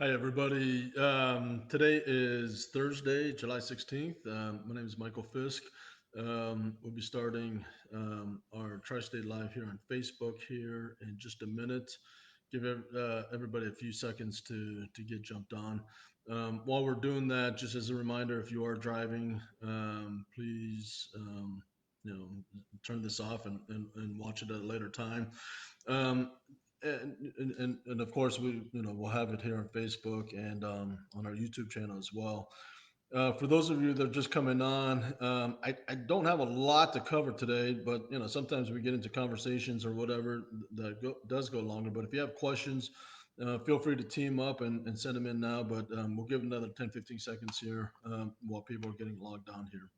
Hi, everybody. Today is Thursday, July 16th. My name is Michael Fisk. We'll be starting our Tri State Live here on Facebook here in just a minute. Give everybody a few seconds to get jumped on. While we're doing that, just as a reminder, if you are driving, please you know turn this off and watch it at a later time. Um, and of course we'll have it here on Facebook and on our YouTube channel as well. For those of you that are just coming on, I don't have a lot to cover today, but sometimes we get into conversations or whatever that does go longer. But if you have questions, feel free to team up and send them in now. But we'll give another 10-15 seconds here while people are getting logged on here.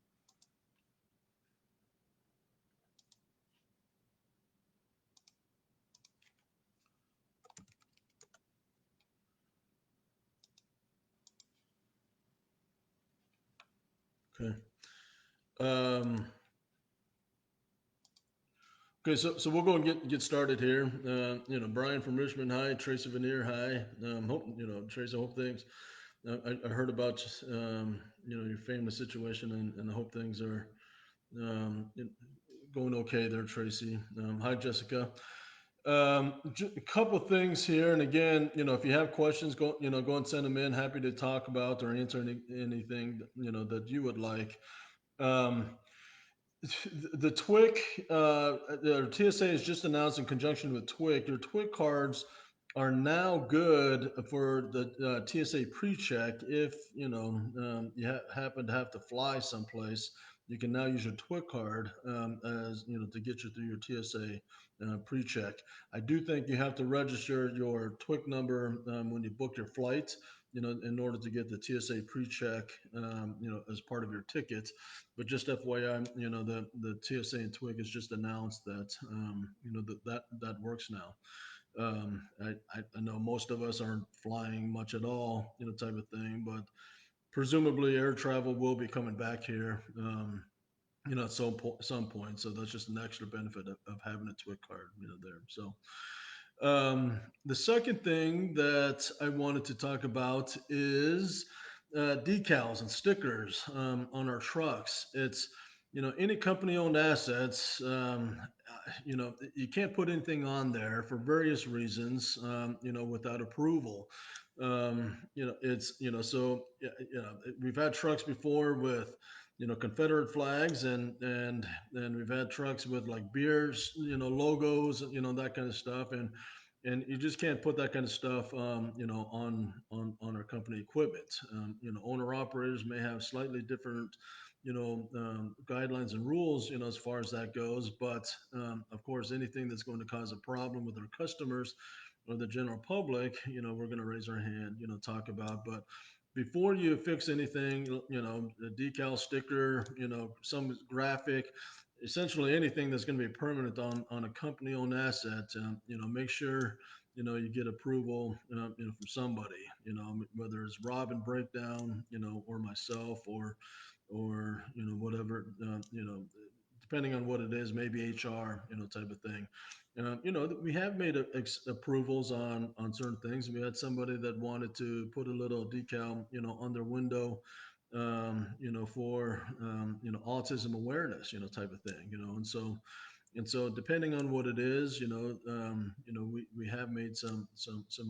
Okay. Um, Okay, so we'll go and get started here. Brian from Richmond, hi. Tracy Veneer, hi. Hope Tracy. I hope things. I heard about your family situation, and I hope things are um, in- going okay there, Tracy. Hi, Jessica. A couple of things here, and again, if you have questions, go and send them in. Happy to talk about or answer anything that you would like. Um, the TWIC, the TSA has just announced in conjunction with TWIC, your TWIC cards are now good for the TSA pre-check. If you happen to have to fly someplace, you can now use your TWIC card as to get you through your TSA pre-check. I do think you have to register your TWIC number when you book your flight. In order to get the TSA pre-check, as part of your ticket. But just FYI, the TSA and TWIG has just announced that that works now. I know most of us aren't flying much at all, type of thing, but presumably air travel will be coming back here, at some point. So that's just an extra benefit of having a TWIG card, there. So the second thing that I wanted to talk about is decals and stickers on our trucks. It's any company-owned assets. You can't put anything on there for various reasons. Without approval. It's so we've had trucks before with Confederate flags and we've had trucks with like beers, logos, that kind of stuff, and you just can't put that kind of stuff, on our company equipment. Owner operators may have slightly different, guidelines and rules, as far as that goes. But of course, anything that's going to cause a problem with our customers or the general public, we're going to raise our hand, talk about. But before you fix anything, a decal, sticker, some graphic, essentially anything that's going to be permanent on a company owned asset, make sure you get approval, from somebody, whether it's Robin Breakdown, or myself, or whatever, depending on what it is, maybe HR, type of thing. We have made approvals on certain things. We had somebody that wanted to put a little decal, on their window, for autism awareness, type of thing, and so depending on what it is, we have made some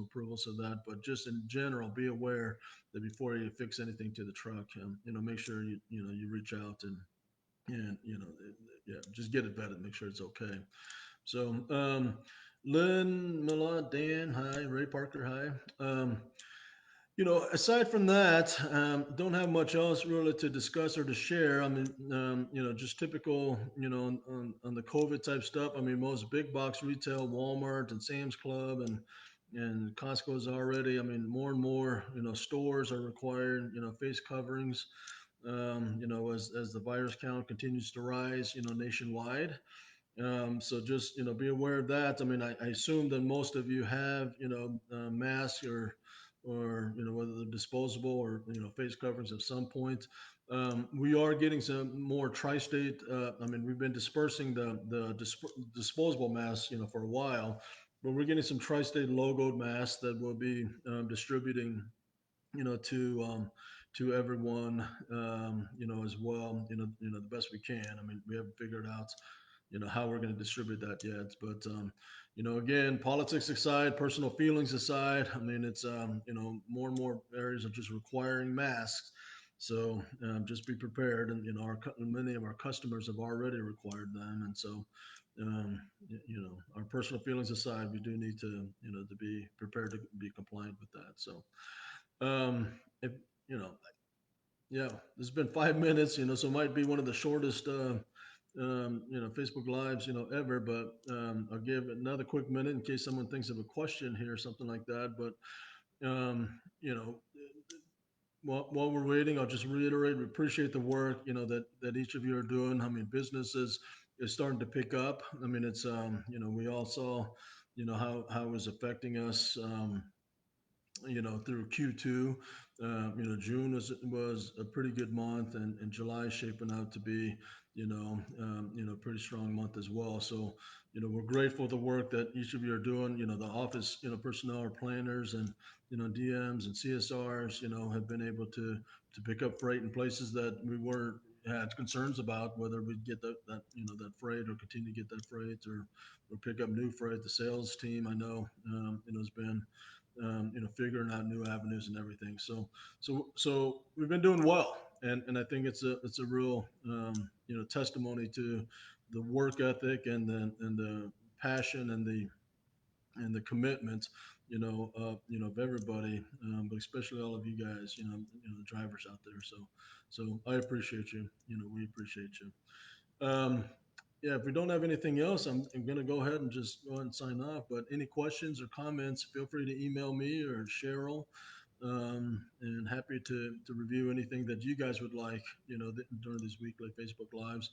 approvals of that. But just in general, be aware that before you fix anything to the truck, make sure you reach out and yeah, just get it vetted, make sure it's okay. So Lynn, Mila, Dan, hi. Ray Parker, hi. Aside from that, don't have much else really to discuss or to share. I mean, just typical, on the COVID type stuff. I mean, most big box retail, Walmart and Sam's Club and Costco's already. I mean, more and more, stores are requiring, face coverings. As the virus count continues to rise, nationwide. So just be aware of that. I mean, I assume that most of you have masks or whether they're disposable or face coverings at some point. We are getting some more tri-state. I mean, we've been dispersing the disposable masks for a while, but we're getting some tri-state logoed masks that we'll be distributing, to everyone, as well, the best we can. I mean, we haven't figured out, how we're going to distribute that yet, but again, politics aside, personal feelings aside, I mean, it's more and more areas are just requiring masks. So just be prepared, and many of our customers have already required them, and so our personal feelings aside, we do need to to be prepared to be compliant with that. So um, if you know, yeah, it's been 5 minutes, so it might be one of the shortest, Facebook lives, ever. But I'll give another quick minute in case someone thinks of a question here, or something like that. But um, you know, while we're waiting, I'll just reiterate, we appreciate the work, that each of you are doing. I mean, business is starting to pick up. I mean, it's we all saw, how it was affecting us. Through Q2. June was a pretty good month, and July is shaping out to be, pretty strong month as well. So, we're grateful for the work that each of you are doing. The office, personnel, or planners, and DMs and CSRs, have been able to pick up freight in places that we weren't had concerns about whether we'd get that freight, or continue to get that freight, or pick up new freight. The sales team, I know, has been figuring out new avenues and everything. So we've been doing well, and I think it's a real testimony to the work ethic, and the passion, and the commitment, of everybody, but especially all of you guys, the drivers out there. So I appreciate you. We appreciate you. Yeah, if we don't have anything else, I'm going to go ahead and just go ahead and sign off. But any questions or comments, feel free to email me or Cheryl. And happy to review anything that you guys would like, during these weekly Facebook Lives.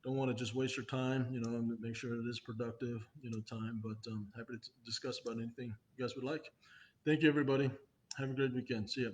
Don't want to just waste your time, and make sure it is productive, time, but happy to discuss about anything you guys would like. Thank you, everybody. Have a great weekend. See ya.